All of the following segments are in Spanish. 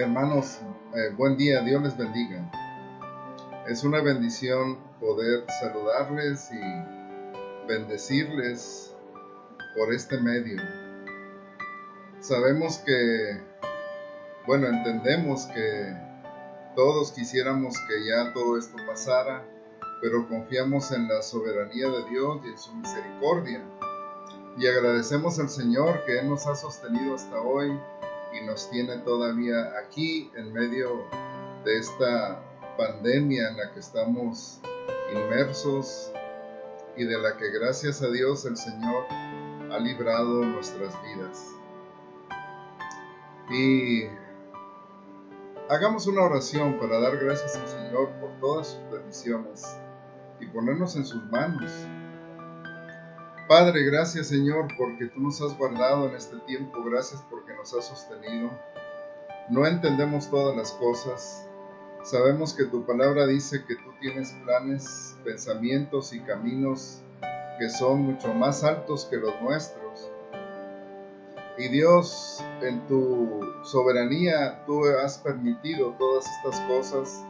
Hermanos, buen día, Dios les bendiga. Es una bendición poder saludarles y bendecirles por este medio. Sabemos que, entendemos que todos quisiéramos que ya todo esto pasara, pero confiamos en la soberanía de Dios y en su misericordia. Y agradecemos al Señor que Él nos ha sostenido hasta hoy y nos tiene todavía aquí en medio de esta pandemia en la que estamos inmersos y de la que gracias a Dios el Señor ha librado nuestras vidas. Y hagamos una oración para dar gracias al Señor por todas sus bendiciones y ponernos en sus manos. Padre, gracias Señor porque tú nos has guardado en este tiempo, gracias porque nos has sostenido. No entendemos todas las cosas. Sabemos que tu palabra dice que tú tienes planes, pensamientos y caminos que son mucho más altos que los nuestros. Y Dios, en tu soberanía, tú has permitido todas estas cosas.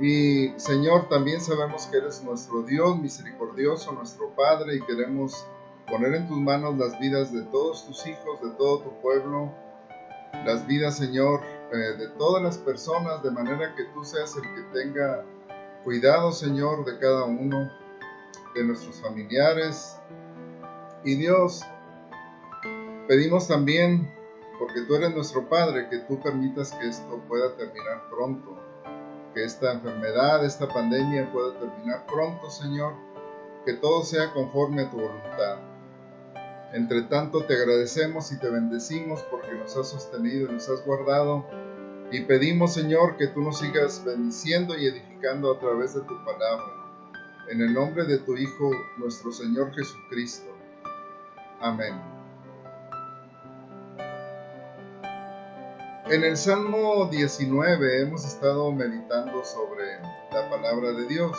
Y Señor, también sabemos que eres nuestro Dios misericordioso, nuestro Padre, y queremos poner en tus manos las vidas de todos tus hijos, de todo tu pueblo, las vidas, Señor, de todas las personas, de manera que tú seas el que tenga cuidado, Señor, de cada uno, de nuestros familiares. Y Dios, pedimos también, porque tú eres nuestro Padre, que tú permitas que esto pueda terminar pronto, que esta enfermedad, esta pandemia pueda terminar pronto, Señor, que todo sea conforme a tu voluntad. Entre tanto, te agradecemos y te bendecimos porque nos has sostenido y nos has guardado. Y pedimos, Señor, que tú nos sigas bendiciendo y edificando a través de tu palabra. En el nombre de tu Hijo, nuestro Señor Jesucristo. Amén. En el Salmo 19 hemos estado meditando sobre la palabra de Dios.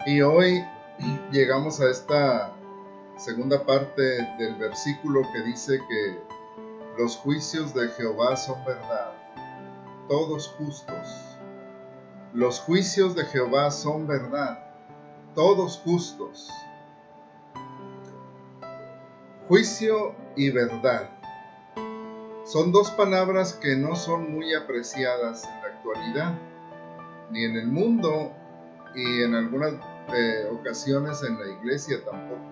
Y hoy llegamos a esta segunda parte del versículo que dice que los juicios de Jehová son verdad, todos justos. Los juicios de Jehová son verdad, todos justos. Juicio y verdad son dos palabras que no son muy apreciadas en la actualidad, ni en el mundo y en algunas ocasiones en la iglesia tampoco.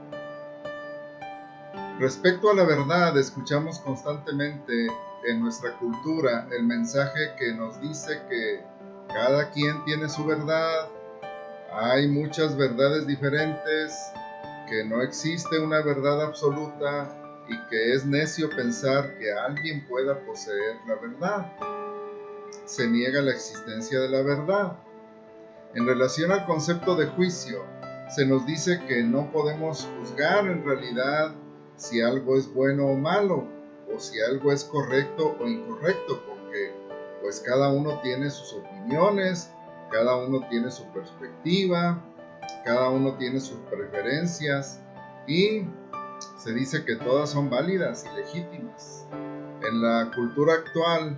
Respecto a la verdad, escuchamos constantemente en nuestra cultura el mensaje que nos dice que cada quien tiene su verdad, hay muchas verdades diferentes, que no existe una verdad absoluta y que es necio pensar que alguien pueda poseer la verdad. Se niega la existencia de la verdad. En relación al concepto de juicio, se nos dice que no podemos juzgar en realidad si algo es bueno o malo, o si algo es correcto o incorrecto, porque pues cada uno tiene sus opiniones, cada uno tiene su perspectiva, cada uno tiene sus preferencias y se dice que todas son válidas y legítimas. En la cultura actual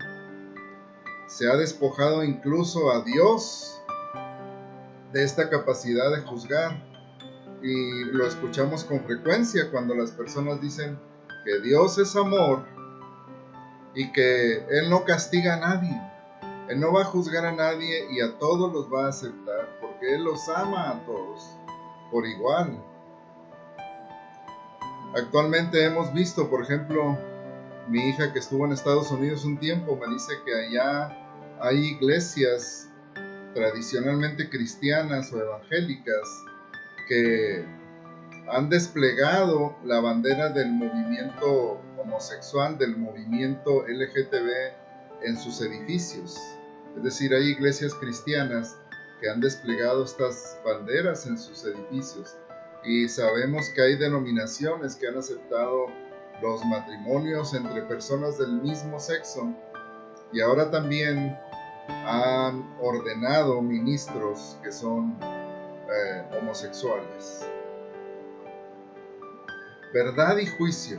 se ha despojado incluso a Dios de esta capacidad de juzgar y lo escuchamos con frecuencia cuando las personas dicen que Dios es amor y que Él no castiga a nadie. Él no va a juzgar a nadie y a todos los va a aceptar porque Él los ama a todos por igual. Actualmente hemos visto, por ejemplo, mi hija que estuvo en Estados Unidos un tiempo me dice que allá hay iglesias tradicionalmente cristianas o evangélicas que han desplegado la bandera del movimiento homosexual, del movimiento LGTB en sus edificios. Es decir, hay iglesias cristianas que han desplegado estas banderas en sus edificios. Y sabemos que hay denominaciones que han aceptado los matrimonios entre personas del mismo sexo y ahora también han ordenado ministros que son homosexuales. Verdad y juicio.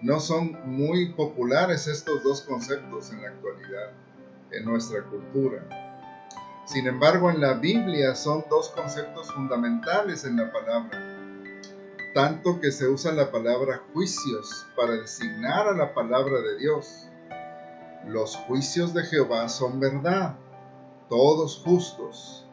No son muy populares estos dos conceptos en la actualidad, en nuestra cultura. Sin embargo, en la Biblia son dos conceptos fundamentales en la palabra, tanto que se usa la palabra juicios para designar a la palabra de Dios. Los juicios de Jehová son verdad, todos justos.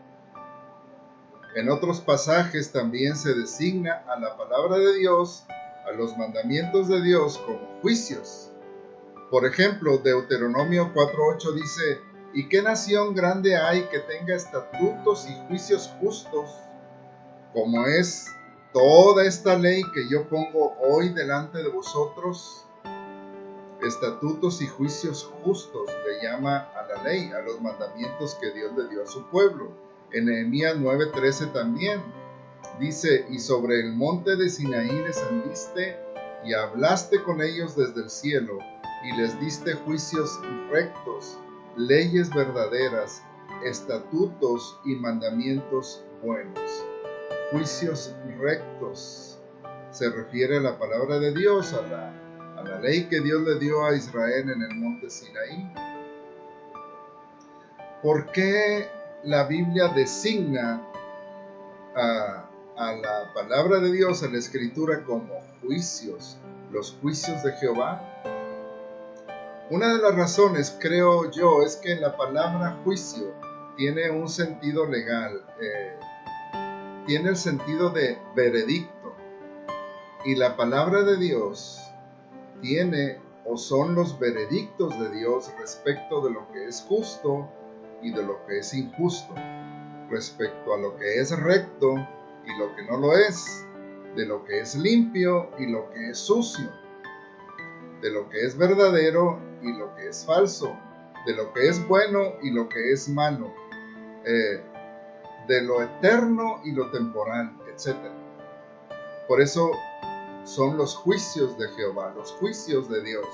En otros pasajes también se designa a la palabra de Dios, a los mandamientos de Dios como juicios. Por ejemplo, Deuteronomio 4:8 dice: ¿Y qué nación grande hay que tenga estatutos y juicios justos, como es toda esta ley que yo pongo hoy delante de vosotros? Estatutos y juicios justos le llama a la ley, a los mandamientos que Dios le dio a su pueblo. En Nehemías 9:13 también dice: y sobre el monte de Sinaí descendiste y hablaste con ellos desde el cielo, y les diste juicios rectos, leyes verdaderas, estatutos y mandamientos buenos. Juicios rectos se refiere a la palabra de Dios, a la ley que Dios le dio a Israel en el monte Sinaí. ¿Por qué la Biblia designa a la palabra de Dios, a la Escritura, como juicios, los juicios de Jehová? Una de las razones, creo yo, es que la palabra juicio tiene un sentido legal, tiene el sentido de veredicto, y la palabra de Dios tiene o son los veredictos de Dios respecto de lo que es justo y de lo que es injusto, respecto a lo que es recto y lo que no lo es, de lo que es limpio y lo que es sucio, de lo que es verdadero y lo que es falso, de lo que es bueno y lo que es malo, de lo eterno y lo temporal, etc. Por eso son los juicios de Jehová, los juicios de Dios.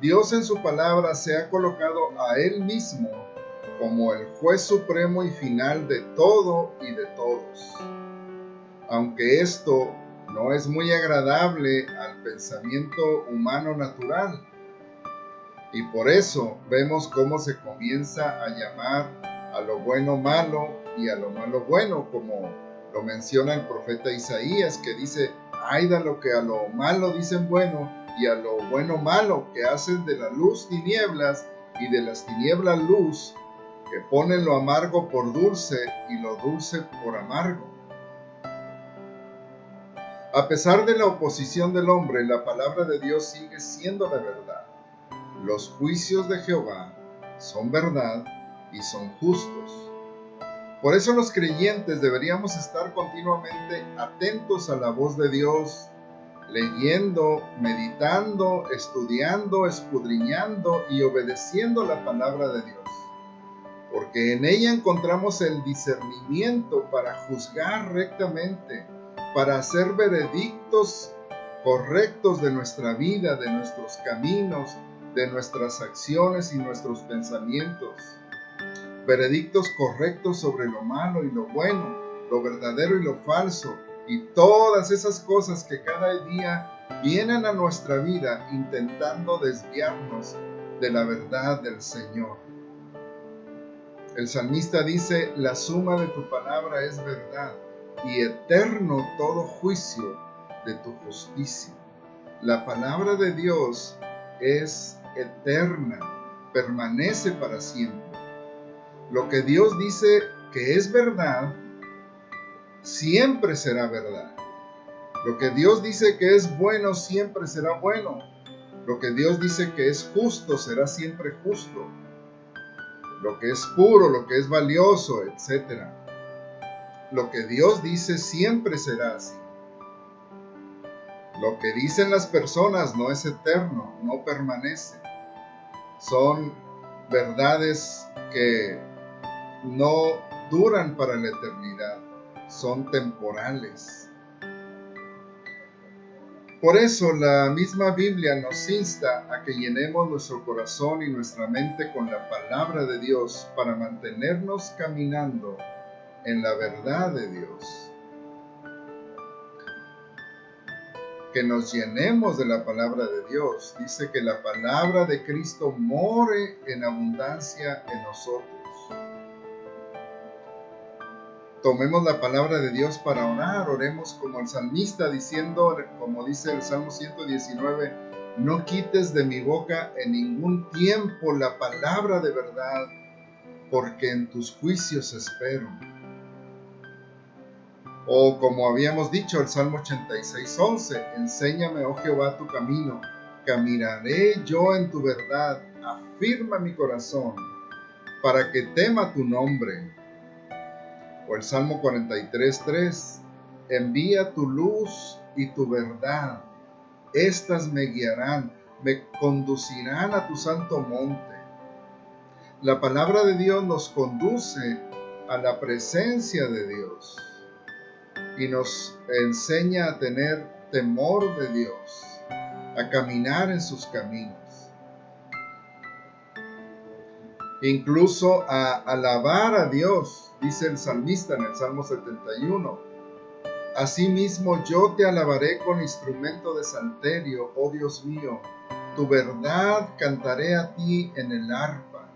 Dios en su palabra se ha colocado a Él mismo como el juez supremo y final de todo y de todos. Aunque esto no es muy agradable al pensamiento humano natural, y por eso vemos cómo se comienza a llamar a lo bueno malo y a lo malo bueno, como lo menciona el profeta Isaías, que dice: ay de lo que a lo malo dicen bueno y a lo bueno malo, que hacen de la luz tinieblas y de las tinieblas luz, que ponen lo amargo por dulce y lo dulce por amargo. A pesar de la oposición del hombre, la palabra de Dios sigue siendo la verdad. Los juicios de Jehová son verdad y son justos. Por eso los creyentes deberíamos estar continuamente atentos a la voz de Dios, leyendo, meditando, estudiando, escudriñando y obedeciendo la palabra de Dios, porque en ella encontramos el discernimiento para juzgar rectamente, para hacer veredictos correctos de nuestra vida, de nuestros caminos, de nuestras acciones y nuestros pensamientos. Veredictos correctos sobre lo malo y lo bueno, lo verdadero y lo falso, y todas esas cosas que cada día vienen a nuestra vida intentando desviarnos de la verdad del Señor. El salmista dice: la suma de tu palabra es verdad, y eterno todo juicio de tu justicia. La palabra de Dios es eterna, permanece para siempre. Lo que Dios dice que es verdad, siempre será verdad. Lo que Dios dice que es bueno, siempre será bueno. Lo que Dios dice que es justo, será siempre justo. Lo que es puro, lo que es valioso, etc. Lo que Dios dice siempre será así. Lo que dicen las personas no es eterno, no permanece. Son verdades que no duran para la eternidad, son temporales. Por eso la misma Biblia nos insta a que llenemos nuestro corazón y nuestra mente con la palabra de Dios para mantenernos caminando en la verdad de Dios. que nos llenemos de la palabra de Dios. Dice que la palabra de Cristo more en abundancia en nosotros. Tomemos la palabra de Dios para orar, oremos como el salmista diciendo, como dice el Salmo 119, no quites de mi boca en ningún tiempo la palabra de verdad, porque en tus juicios espero. O como habíamos dicho, el Salmo 86:11, enséñame, oh Jehová, tu camino, caminaré yo en tu verdad, afirma mi corazón, para que tema tu nombre. O el Salmo 43:3, envía tu luz y tu verdad, estas me guiarán, me conducirán a tu santo monte. La palabra de Dios nos conduce a la presencia de Dios y nos enseña a tener temor de Dios, a caminar en sus caminos, incluso a alabar a Dios, dice el salmista en el Salmo 71. Asimismo yo te alabaré con instrumento de salterio, oh Dios mío, tu verdad cantaré a ti en el arpa,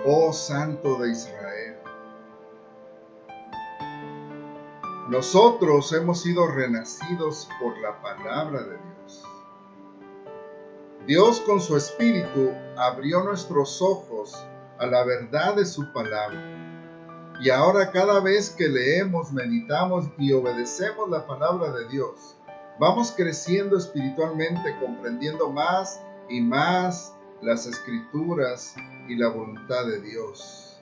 oh Santo de Israel. Nosotros hemos sido renacidos por la palabra de Dios. Dios con su Espíritu abrió nuestros ojos a la verdad de su palabra. Y ahora cada vez que leemos, meditamos y obedecemos la palabra de Dios, vamos creciendo espiritualmente, comprendiendo más y más las Escrituras y la voluntad de Dios.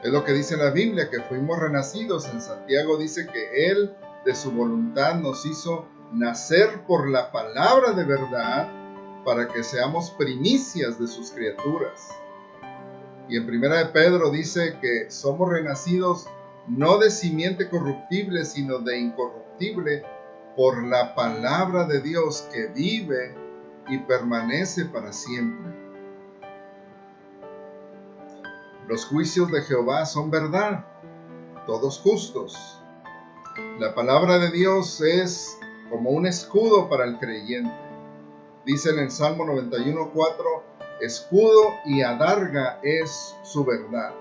Es lo que dice la Biblia, que fuimos renacidos. En Santiago dice que Él de su voluntad nos hizo nacer por la palabra de verdad para que seamos primicias de sus criaturas. Y en Primera de Pedro dice que somos renacidos no de simiente corruptible, sino de incorruptible, por la palabra de Dios que vive y permanece para siempre. Los juicios de Jehová son verdad, todos justos. La palabra de Dios es como un escudo para el creyente. Dice en el Salmo 91:4, escudo y adarga es su verdad.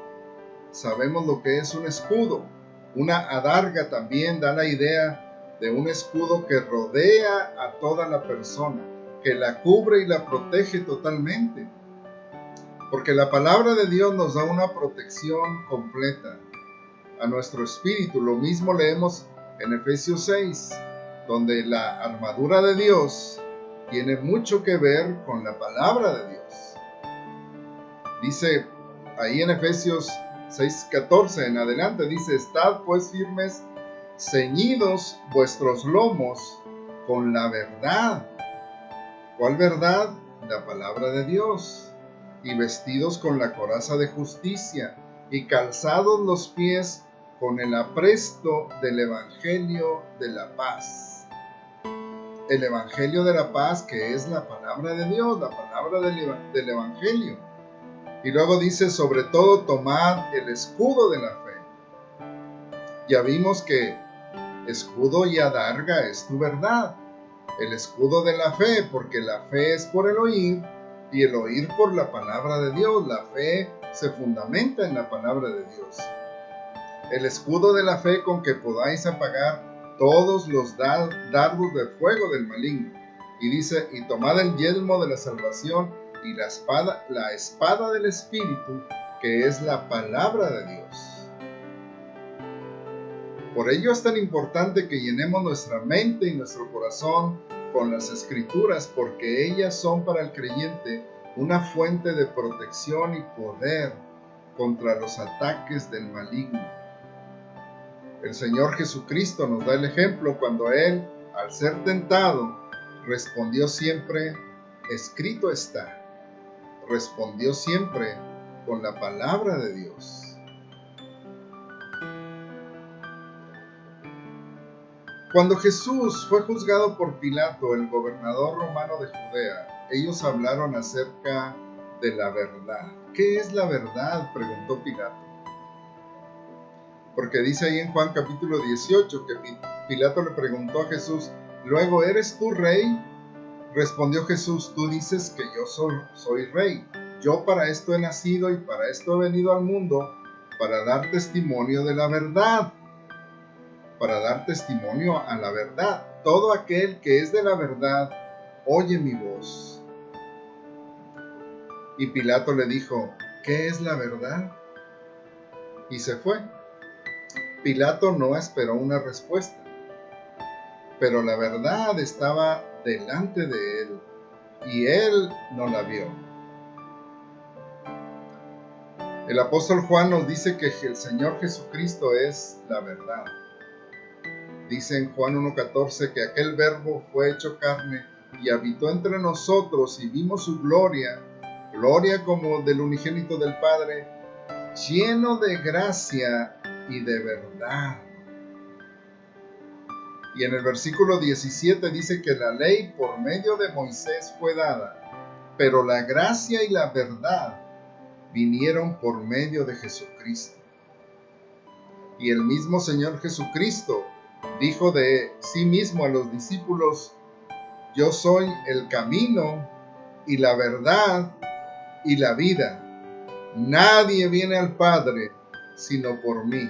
Sabemos lo que es un escudo. Una adarga también da la idea de un escudo que rodea a toda la persona, que la cubre y la protege totalmente. Porque la palabra de Dios nos da una protección completa a nuestro espíritu. Lo mismo leemos en Efesios 6, donde la armadura de Dios tiene mucho que ver con la palabra de Dios. Dice ahí en Efesios 6:14 en adelante, dice, estad pues firmes, ceñidos vuestros lomos con la verdad. ¿Cuál verdad? La palabra de Dios. Y vestidos con la coraza de justicia, y calzados los pies con el apresto del Evangelio de la paz. El Evangelio de la paz, que es la palabra de Dios, la palabra del Evangelio. Y luego dice, sobre todo tomad el escudo de la fe. Ya vimos que escudo y adarga es tu verdad. El escudo de la fe, porque la fe es por el oír, y el oír por la palabra de Dios. La fe se fundamenta en la palabra de Dios. El escudo de la fe con que podáis apagar todos los dardos de fuego del maligno. Y dice, y tomad el yelmo de la salvación y la espada del Espíritu, que es la palabra de Dios. Por ello es tan importante que llenemos nuestra mente y nuestro corazón con las Escrituras, porque ellas son para el creyente una fuente de protección y poder contra los ataques del maligno. El Señor Jesucristo nos da el ejemplo cuando Él, al ser tentado, respondió siempre, escrito está. Respondió siempre con la palabra de Dios. Cuando Jesús fue juzgado por Pilato, el gobernador romano de Judea, ellos hablaron acerca de la verdad. ¿Qué es la verdad?, preguntó Pilato. Porque dice ahí en Juan capítulo 18 que Pilato le preguntó a Jesús: «Luego, ¿eres tú rey?». Respondió Jesús: «Tú dices que yo soy rey. Yo para esto he nacido y para esto he venido al mundo, para dar testimonio de la verdad». Para dar testimonio a la verdad. Todo aquel que es de la verdad oye mi voz. Y Pilato le dijo: «¿Qué es la verdad?». Y se fue. Pilato no esperó una respuesta, pero la verdad estaba delante de él y él no la vio. El apóstol Juan nos dice que el Señor Jesucristo es la verdad. Dice en Juan 1:14 que aquel verbo fue hecho carne y habitó entre nosotros y vimos su gloria, gloria como del unigénito del Padre, lleno de gracia y de verdad. Y en el versículo 17 dice que la ley por medio de Moisés fue dada, pero la gracia y la verdad vinieron por medio de Jesucristo. Y el mismo Señor Jesucristo dijo de sí mismo a los discípulos: «Yo soy el camino y la verdad y la vida. Nadie viene al Padre sino por mí».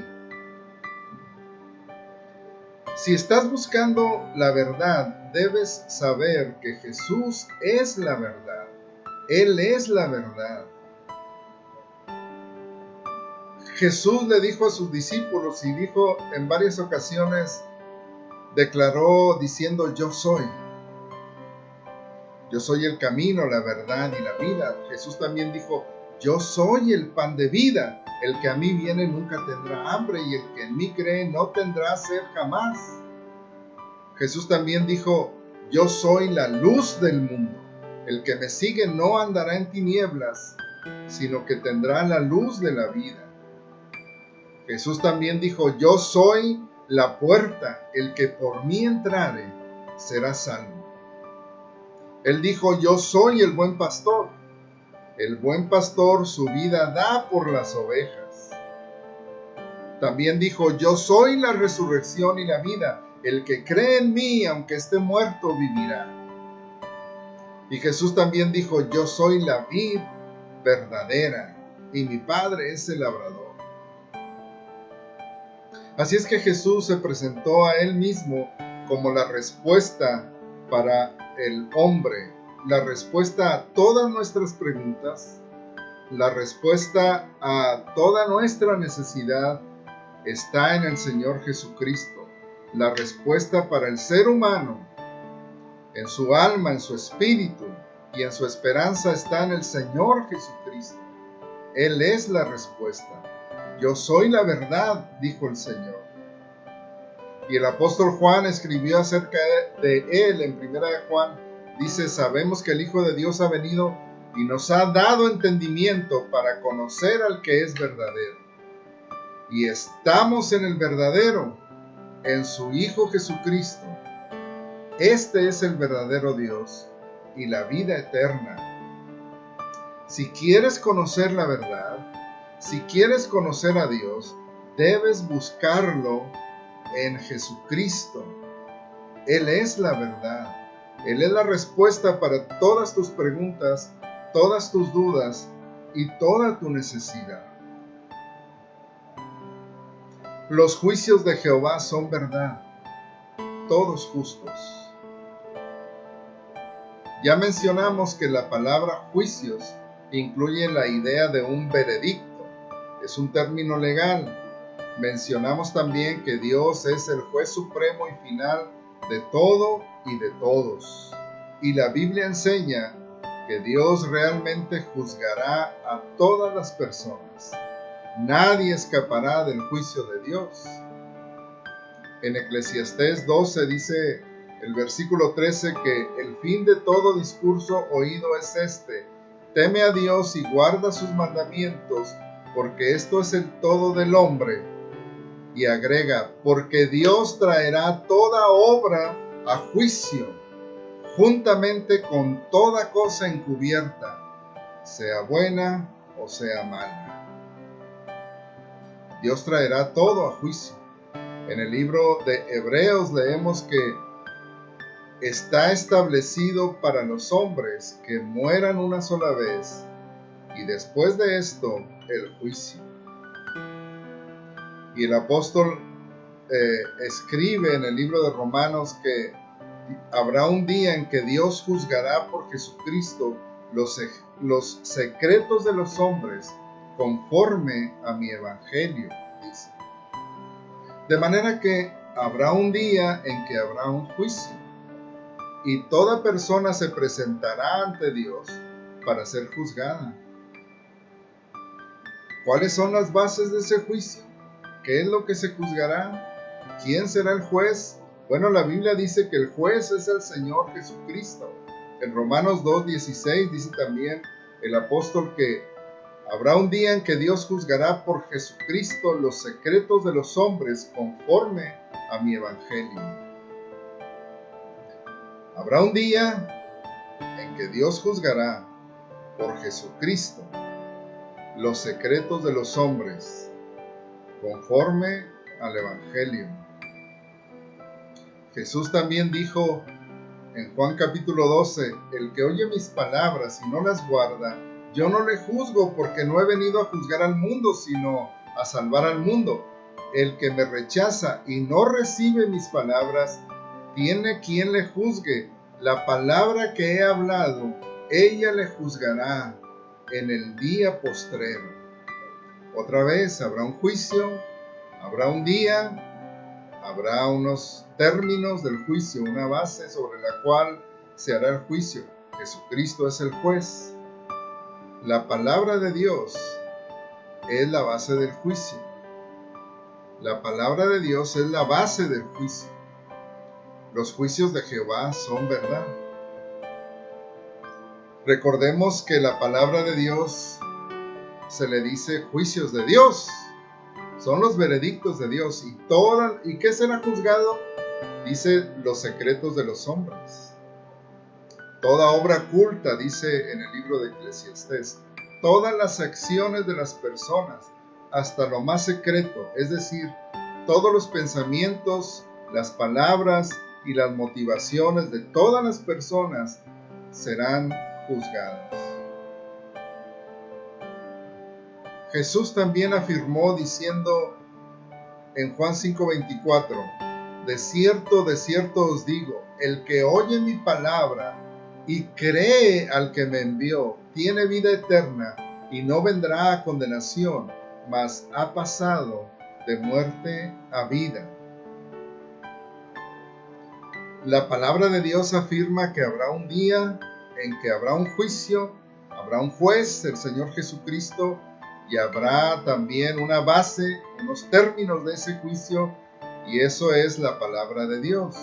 Si estás buscando la verdad, debes saber que Jesús es la verdad. Él es la verdad. Jesús le dijo a sus discípulos y dijo en varias ocasiones, declaró diciendo: «Yo soy. Yo soy el camino, la verdad y la vida». Jesús también dijo: «Yo soy el pan de vida. El que a mí viene nunca tendrá hambre y el que en mí cree no tendrá sed jamás». Jesús también dijo: «Yo soy la luz del mundo. El que me sigue no andará en tinieblas, sino que tendrá la luz de la vida». Jesús también dijo: «Yo soy la puerta. El que por mí entrare será salvo». Él dijo: «Yo soy el buen pastor. El buen pastor su vida da por las ovejas». También dijo: «Yo soy la resurrección y la vida. El que cree en mí, aunque esté muerto, vivirá». Y Jesús también dijo: «Yo soy la vid verdadera y mi Padre es el labrador». Así es que Jesús se presentó a él mismo como la respuesta para el hombre, la respuesta a todas nuestras preguntas, la respuesta a toda nuestra necesidad está en el Señor Jesucristo. La respuesta para el ser humano, en su alma, en su espíritu y en su esperanza está en el Señor Jesucristo. Él es la respuesta. «Yo soy la verdad», dijo el Señor. Y el apóstol Juan escribió acerca de él en 1 Juan. Dice: «Sabemos que el Hijo de Dios ha venido y nos ha dado entendimiento para conocer al que es verdadero. Y estamos en el verdadero, en su Hijo Jesucristo. Este es el verdadero Dios y la vida eterna». Si quieres conocer la verdad, si quieres conocer a Dios, debes buscarlo en Jesucristo. Él es la verdad. Él es la respuesta para todas tus preguntas, todas tus dudas y toda tu necesidad. Los juicios de Jehová son verdad, todos justos. Ya mencionamos que la palabra juicios incluye la idea de un veredicto. Es un término legal. Mencionamos también que Dios es el juez supremo y final de todo y de todos. Y la Biblia enseña que Dios realmente juzgará a todas las personas. Nadie escapará del juicio de Dios. En Eclesiastés 12 dice el versículo 13 que el fin de todo discurso oído es este: teme a Dios y guarda sus mandamientos, porque esto es el todo del hombre. Y agrega: porque Dios traerá toda obra a juicio, juntamente con toda cosa encubierta, sea buena o sea mala. Dios traerá todo a juicio. En el libro de Hebreos leemos que está establecido para los hombres que mueran una sola vez y después de esto el juicio. Y el apóstol escribe en el libro de Romanos que habrá un día en que Dios juzgará por Jesucristo los secretos de los hombres conforme a mi evangelio, dice. De manera que habrá un día en que habrá un juicio y toda persona se presentará ante Dios para ser juzgada. ¿Cuáles son las bases de ese juicio? ¿Qué es lo que se juzgará? ¿Quién será el juez? Bueno, la Biblia dice que el juez es el Señor Jesucristo. En Romanos 2:16 dice también el apóstol que habrá un día en que Dios juzgará por Jesucristo los secretos de los hombres conforme a mi evangelio. Habrá un día en que Dios juzgará por Jesucristo los secretos de los hombres conforme al evangelio. Jesús también dijo en Juan capítulo 12, el que oye mis palabras y no las guarda, yo no le juzgo porque no he venido a juzgar al mundo, sino a salvar al mundo. El que me rechaza y no recibe mis palabras, tiene quien le juzgue. La palabra que he hablado, ella le juzgará en el día postrero. Otra vez habrá un juicio, habrá un día, habrá unos términos del juicio, una base sobre la cual se hará el juicio. Jesucristo es el juez. La palabra de Dios es la base del juicio. La palabra de Dios es la base del juicio. Los juicios de Jehová son verdad. Recordemos que la palabra de Dios se le dice juicios de Dios. Son los veredictos de Dios. ¿Y qué será juzgado? Dice los secretos de los hombres. Toda obra oculta, dice en el libro de Eclesiastés. Todas las acciones de las personas, hasta lo más secreto, es decir, todos los pensamientos, las palabras y las motivaciones de todas las personas serán juzgadas. Jesús también afirmó diciendo en Juan 5:24, de cierto os digo, el que oye mi palabra y cree al que me envió, tiene vida eterna y no vendrá a condenación, mas ha pasado de muerte a vida. La palabra de Dios afirma que habrá un día en que habrá un juicio, habrá un juez, el Señor Jesucristo, y habrá también una base, unos términos de ese juicio, y eso es la palabra de Dios.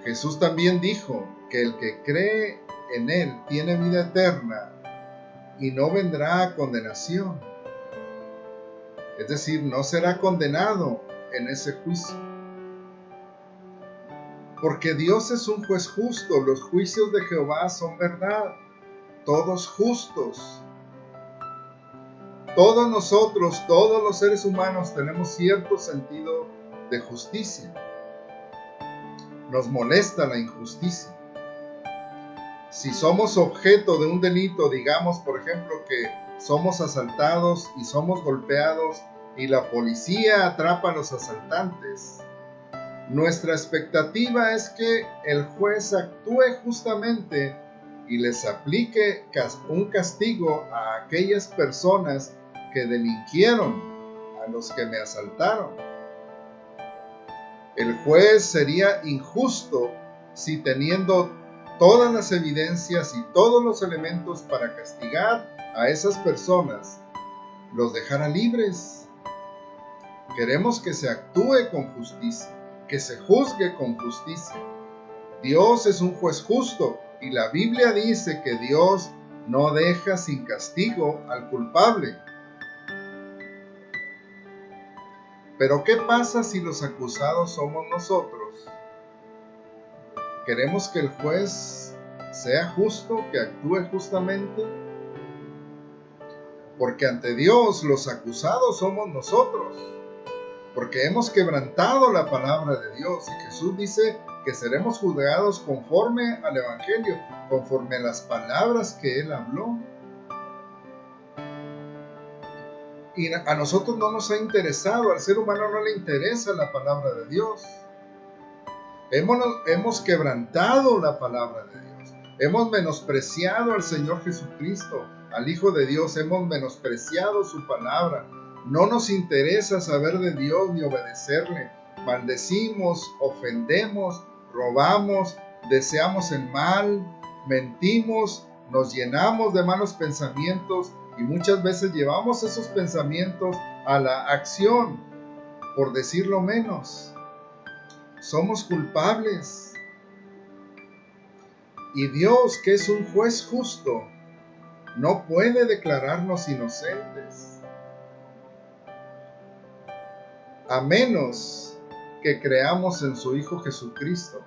Jesús también dijo que el que cree en Él tiene vida eterna y no vendrá a condenación. Es decir, no será condenado en ese juicio. Porque Dios es un juez justo, los juicios de Jehová son verdad, todos justos. Todos nosotros, todos los seres humanos tenemos cierto sentido de justicia. Nos molesta la injusticia. Si somos objeto de un delito, digamos por ejemplo que somos asaltados y somos golpeados y la policía atrapa a los asaltantes, nuestra expectativa es que el juez actúe justamente y les aplique un castigo a aquellas personas que delinquieron, a los que me asaltaron. El juez sería injusto si teniendo todas las evidencias y todos los elementos para castigar a esas personas, los dejara libres. Queremos que se actúe con justicia, que se juzgue con justicia. Dios es un juez justo y la Biblia dice que Dios no deja sin castigo al culpable. Pero ¿qué pasa si los acusados somos nosotros? ¿Queremos que el juez sea justo, que actúe justamente? Porque ante Dios los acusados somos nosotros. porque hemos quebrantado la palabra de Dios. Y Jesús dice que seremos juzgados conforme al Evangelio, conforme a las palabras que Él habló. Y a nosotros no nos ha interesado, al ser humano no le interesa la palabra de Dios. Hemos quebrantado la palabra de Dios. Hemos menospreciado al Señor Jesucristo, al Hijo de Dios. Hemos menospreciado su palabra. No nos interesa saber de Dios ni obedecerle. Maldecimos, ofendemos, robamos, deseamos el mal, mentimos, nos llenamos de malos pensamientos y muchas veces llevamos esos pensamientos a la acción, por decirlo menos. Somos culpables. Y Dios, que es un juez justo, no puede declararnos inocentes, a menos que creamos en su Hijo Jesucristo,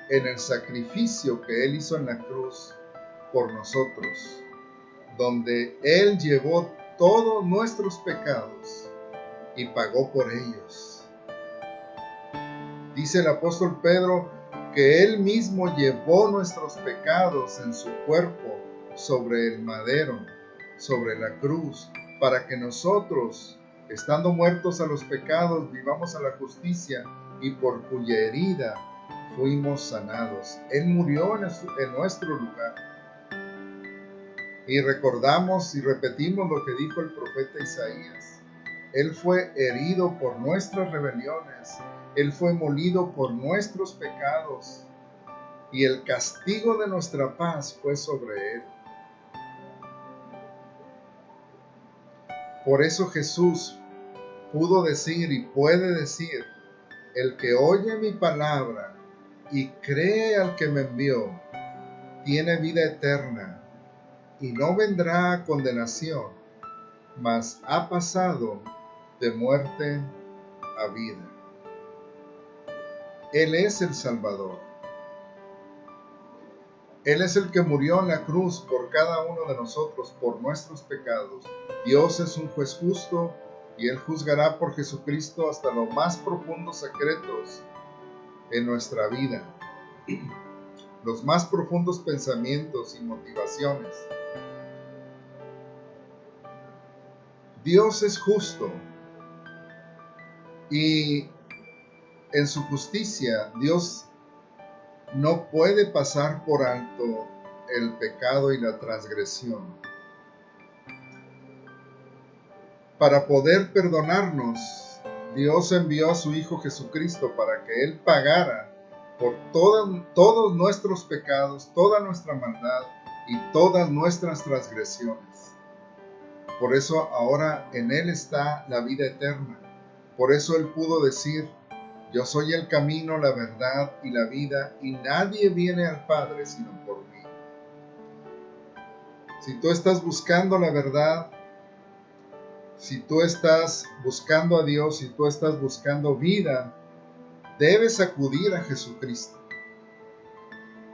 en el sacrificio que Él hizo en la cruz por nosotros, donde Él llevó todos nuestros pecados y pagó por ellos. Dice el apóstol Pedro que Él mismo llevó nuestros pecados en su cuerpo sobre el madero, sobre la cruz, para que nosotros, estando muertos a los pecados, vivamos a la justicia, y por cuya herida fuimos sanados. Él murió en nuestro lugar. Y recordamos y repetimos lo que dijo el profeta Isaías. Él fue herido por nuestras rebeliones, Él fue molido por nuestros pecados, y el castigo de nuestra paz fue sobre Él. Por eso Jesús pudo decir y puede decir: el que oye mi palabra y cree al que me envió, tiene vida eterna, y no vendrá a condenación, mas ha pasado de muerte a vida. Él es el Salvador. Él es el que murió en la cruz por cada uno de nosotros, por nuestros pecados. Dios es un juez justo y Él juzgará por Jesucristo hasta los más profundos secretos en nuestra vida, los más profundos pensamientos y motivaciones. Dios es justo y en su justicia Dios no puede pasar por alto el pecado y la transgresión. Para poder perdonarnos, Dios envió a su Hijo Jesucristo para que Él pagara por todos nuestros pecados, toda nuestra maldad y todas nuestras transgresiones. Por eso ahora en Él está la vida eterna. Por eso Él pudo decir: yo soy el camino, la verdad y la vida, y nadie viene al Padre sino por mí. Si tú estás buscando la verdad, si tú estás buscando a Dios, si tú estás buscando vida, debes acudir a Jesucristo.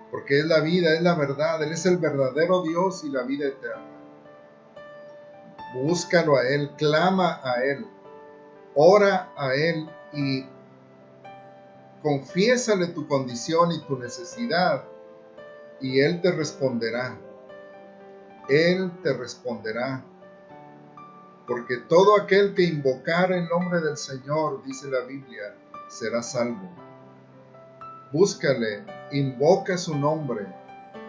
Porque es la vida, es la verdad, Él es el verdadero Dios y la vida eterna. Búscalo a Él, clama a Él, ora a Él y confiésale tu condición y tu necesidad, y Él te responderá. Él te responderá. Porque todo aquel que invocar el nombre del Señor, dice la Biblia, será salvo. Búscale, invoca su nombre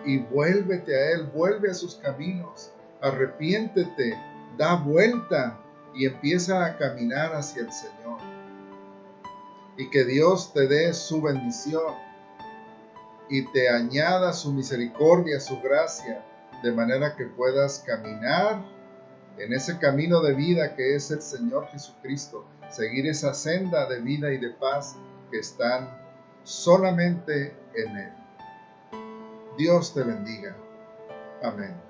y vuélvete a Él, vuelve a sus caminos, arrepiéntete, da vuelta y empieza a caminar hacia el Señor. Y que Dios te dé su bendición y te añada su misericordia, su gracia, de manera que puedas caminar en ese camino de vida que es el Señor Jesucristo, seguir esa senda de vida y de paz que están solamente en Él. Dios te bendiga. Amén.